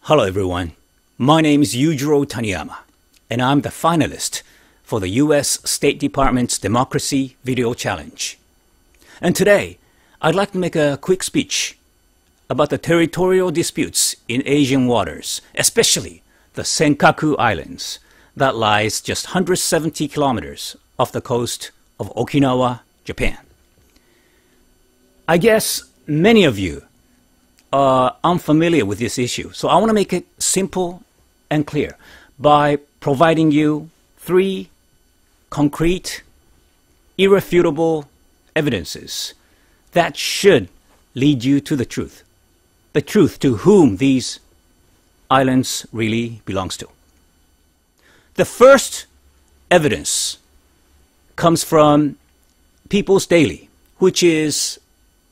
Hello everyone, my name is Yujiro Taniyama, and I'm the finalist for the US State Department's Democracy Video Challenge. And today, I'd like to make a quick speech about the territorial disputes in Asian waters, especially the Senkaku Islands that lies just 170 kilometers off the coast of Okinawa, Japan. I guess many of you are unfamiliar with this issue, so I want to make it simple and clear by providing you 3 concrete, irrefutable evidences that should lead you to the truth to whom these islands really belongs to. The first evidence comes from People's Daily, which is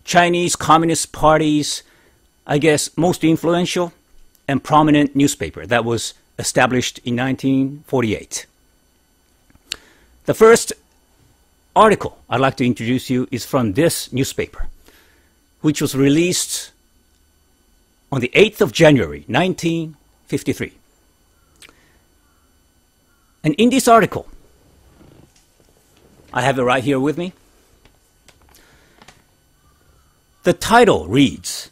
Chinese Communist Party's, I guess, most influential and prominent newspaper that was established in 1948. The first article I'd like to introduce you is from this newspaper, which was released on the 8th of January, 1953. And in this article, I have it right here with me. The title reads,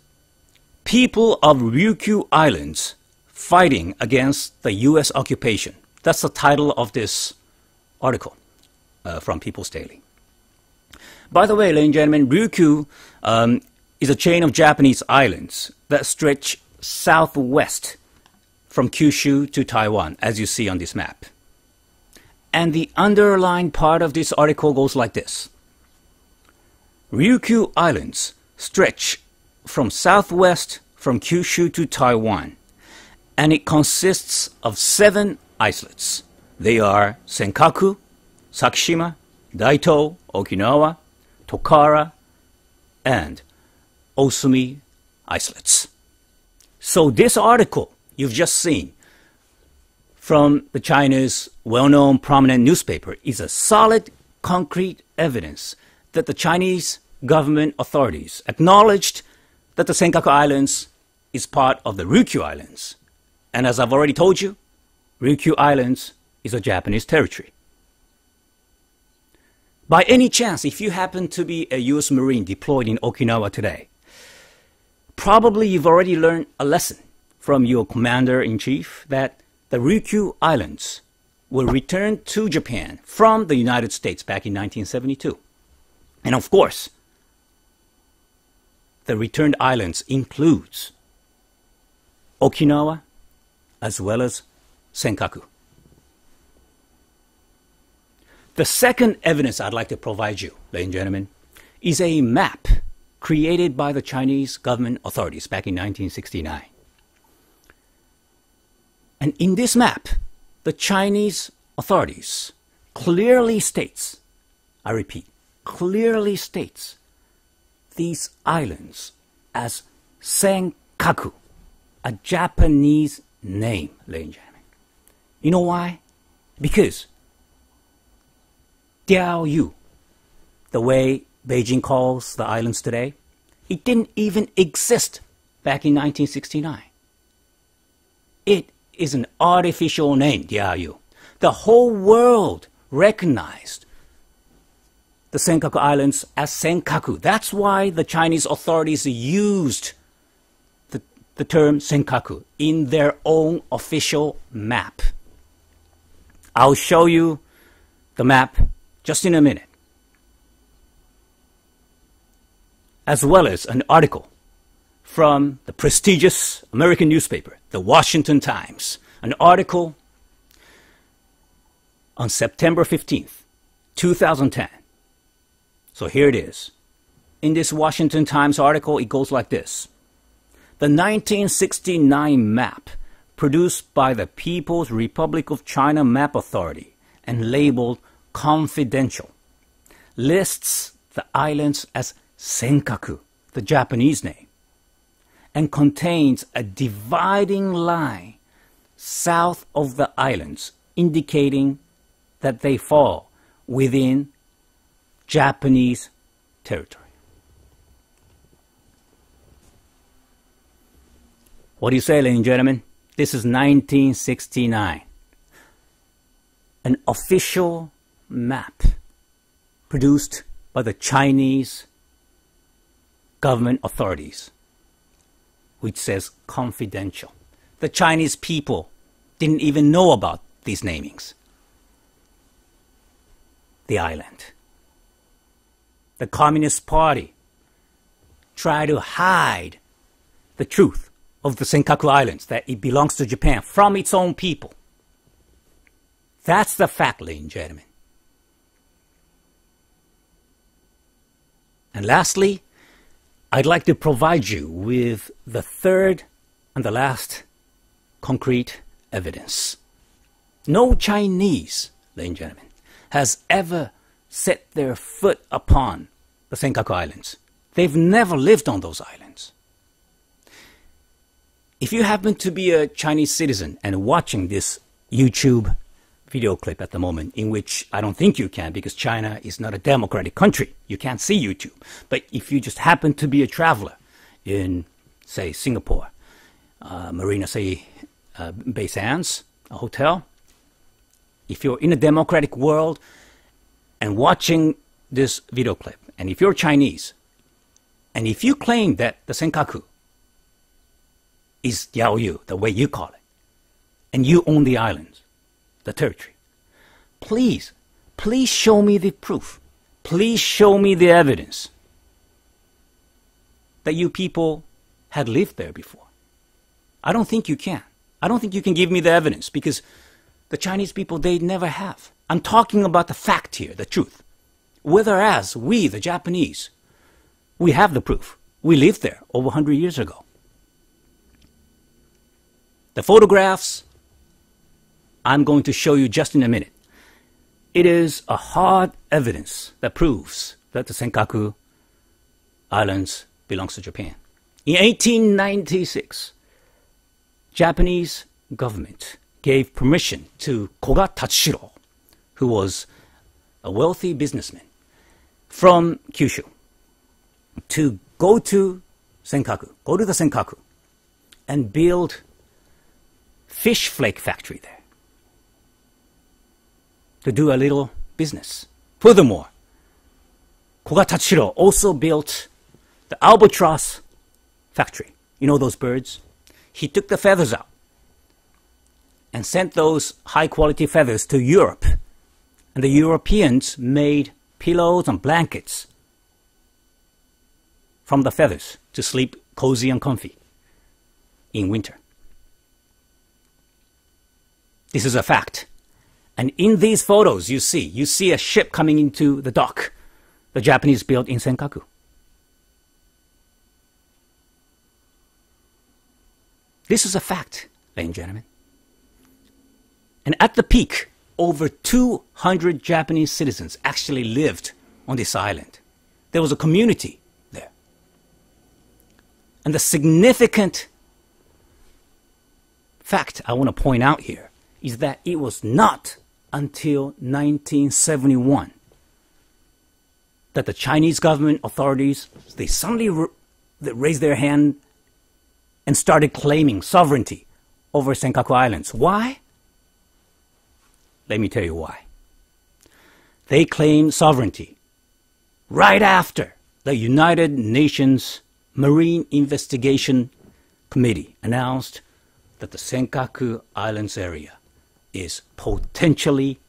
"People of Ryukyu Islands Fighting Against the U.S. Occupation." That's the title of this article from People's Daily. By the way, ladies and gentlemen, Ryukyu is a chain of Japanese islands that stretch southwest from Kyushu to Taiwan, as you see on this map. And the underlined part of this article goes like this. Ryukyu Islands stretch from southwest from Kyushu to Taiwan, and it consists of 7 islets. They are Senkaku, Sakishima, Daito, Okinawa, Tokara, and Osumi islets. So this article you've just seen from the China's well-known prominent newspaper is a solid, concrete evidence that the Chinese government authorities acknowledged that the Senkaku Islands is part of the Ryukyu Islands. And as I've already told you, Ryukyu Islands is a Japanese territory. By any chance, if you happen to be a US Marine deployed in Okinawa today, probably you've already learned a lesson from your commander-in-chief that the Ryukyu Islands were returned to Japan from the United States back in 1972. And of course, the returned islands includes Okinawa as well as Senkaku. The second evidence I'd like to provide you, ladies and gentlemen, is a map created by the Chinese government authorities back in 1969. And in this map, the Chinese authorities clearly states, I repeat, clearly states these islands as Senkaku, a Japanese name, ladies and gentlemen. You know why? Because Diaoyu, the way Beijing calls the islands today, it didn't even exist back in 1969. It is an artificial name, Diaoyu. The whole world recognized the Senkaku Islands as Senkaku. That's why the Chinese authorities used the term Senkaku in their own official map. I'll show you the map just in a minute, as well as an article from the prestigious American newspaper, the Washington Times, an article on September 15th, 2010. So here it is. In this Washington Times article, it goes like this. The 1969 map produced by the People's Republic of China Map Authority and labeled confidential lists the islands as Senkaku, the Japanese name, and contains a dividing line south of the islands indicating that they fall within Japanese territory. What do you say, ladies and gentlemen? This is 1969. An official map produced by the Chinese government authorities, which says confidential. The Chinese people didn't even know about these namings. The island. The Communist Party tried to hide the truth of the Senkaku Islands, that it belongs to Japan, from its own people. That's the fact, ladies and gentlemen. And lastly, I'd like to provide you with the third and the last concrete evidence. No Chinese, ladies and gentlemen, has ever set their foot upon the Senkaku Islands. They've never lived on those islands. If you happen to be a Chinese citizen and watching this YouTube video clip at the moment, in which I don't think you can, because China is not a democratic country, you can't see YouTube. But if you just happen to be a traveler in, say, Singapore, Marina Bay Sands, a hotel, if you're in a democratic world and watching this video clip, and if you're Chinese, and if you claim that the Senkaku is Yaoyu, the way you call it, and you own the islands, the territory, please show me the proof. Please show me the evidence that you people had lived there before. I don't think you can. I don't think you can give me the evidence, because the Chinese people, they never have. I'm talking about the fact here, the truth. Whereas we, the Japanese, we have the proof. We lived there over 100 years ago. The photographs I'm going to show you just in a minute. It is a hard evidence that proves that the Senkaku Islands belongs to Japan. In 1896, Japanese government gave permission to Koga Tachiro, who was a wealthy businessman from Kyushu, to go to the Senkaku, and build fish flake factory there, to do a little business. Furthermore, Koga Tachiro also built the albatross factory. You know those birds? He took the feathers out and sent those high-quality feathers to Europe. And the Europeans made pillows and blankets from the feathers to sleep cozy and comfy in winter. This is a fact. And in these photos, you see a ship coming into the dock the Japanese built in Senkaku. This is a fact, ladies and gentlemen. And at the peak, over 200 Japanese citizens actually lived on this island. There was a community there. And the significant fact I want to point out here is that it was not until 1971 that the Chinese government authorities, they suddenly raised their hand and started claiming sovereignty over Senkaku Islands. Why? Let me tell you why. They claimed sovereignty right after the United Nations Marine Investigation Committee announced that the Senkaku Islands area is potentially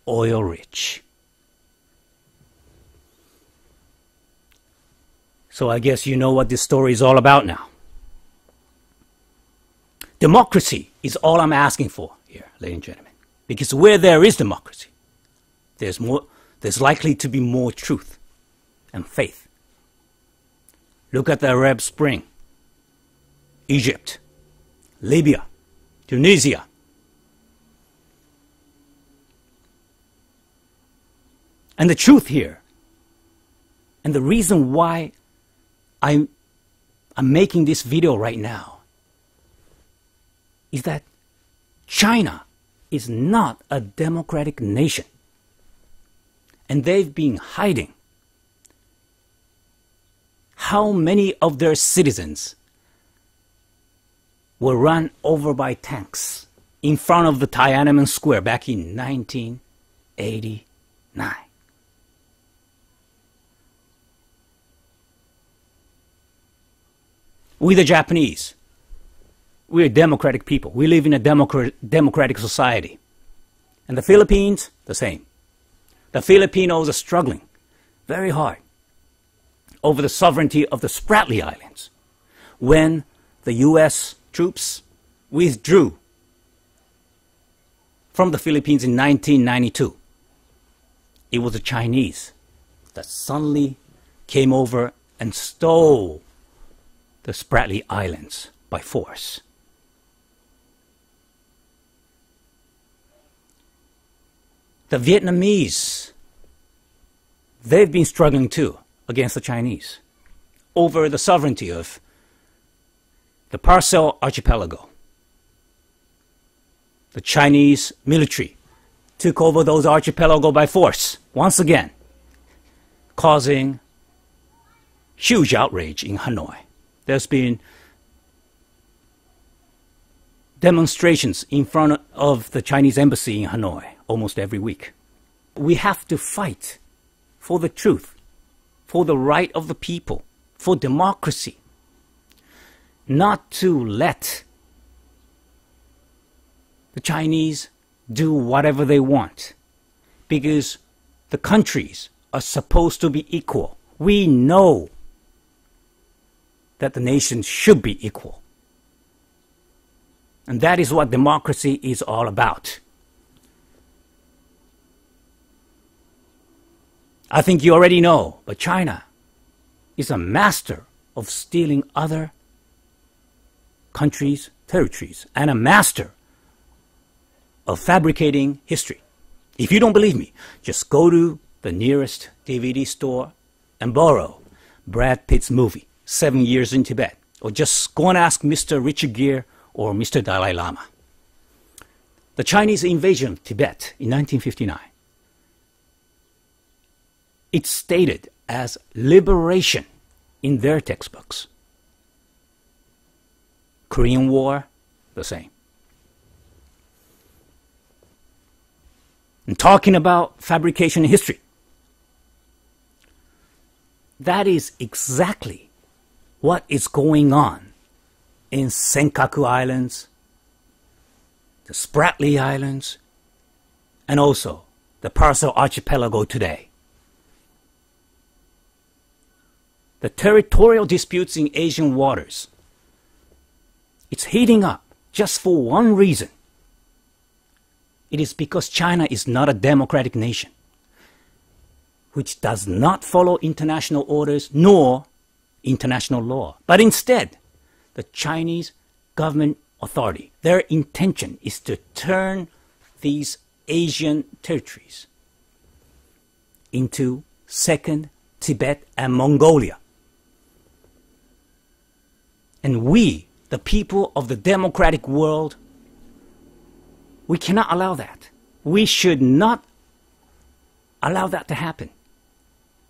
oil-rich. So I guess you know what this story is all about now. Democracy is all I'm asking for here, ladies and gentlemen. Because where there is democracy, there's likely to be more truth and faith. Look at the Arab Spring, Egypt, Libya, Tunisia. And the truth here, and the reason why I'm making this video right now, is that China is not a democratic nation. And they've been hiding how many of their citizens were run over by tanks in front of the Tiananmen Square back in 1989. We the Japanese, we're democratic people. We live in a democratic society. And the Philippines, the same. The Filipinos are struggling very hard over the sovereignty of the Spratly Islands when the U.S. troops withdrew from the Philippines in 1992. It was the Chinese that suddenly came over and stole the Spratly Islands by force. The Vietnamese, they've been struggling too against the Chinese over the sovereignty of the Paracel Archipelago. The Chinese military took over those archipelago by force, once again, causing huge outrage in Hanoi. There's been demonstrations in front of the Chinese embassy in Hanoi almost every week. We have to fight for the truth, for the right of the people, for democracy, not to let the Chinese do whatever they want, because the countries are supposed to be equal. We know that the nations should be equal. And that is what democracy is all about. I think you already know, but China is a master of stealing other countries' territories and a master of fabricating history. If you don't believe me, just go to the nearest DVD store and borrow Brad Pitt's movie, 7 Years in Tibet, or just go and ask Mr. Richard Gere or Mr. Dalai Lama. The Chinese invasion of Tibet in 1959, it's stated as liberation in their textbooks. Korean War, the same. And talking about fabrication in history, that is exactly what is going on in Senkaku Islands, the Spratly Islands, and also the Paracel Archipelago today. The territorial disputes in Asian waters, it's heating up just for one reason. It is because China is not a democratic nation, which does not follow international orders nor international law. But instead, the Chinese government authority, their intention is to turn these Asian territories into Second Tibet and Mongolia. And we, the people of the democratic world, we cannot allow that. We should not allow that to happen.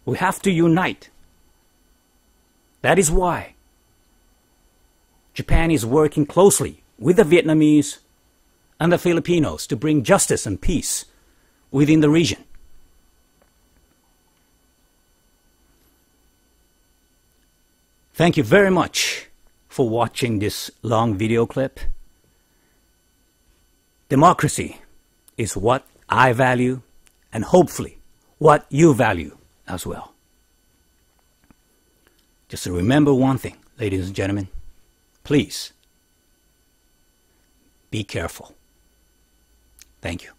We have to unite. That is why Japan is working closely with the Vietnamese and the Filipinos to bring justice and peace within the region. Thank you very much for watching this long video clip. Democracy is what I value, and hopefully what you value as well. Just remember one thing, ladies and gentlemen. Please be careful. Thank you.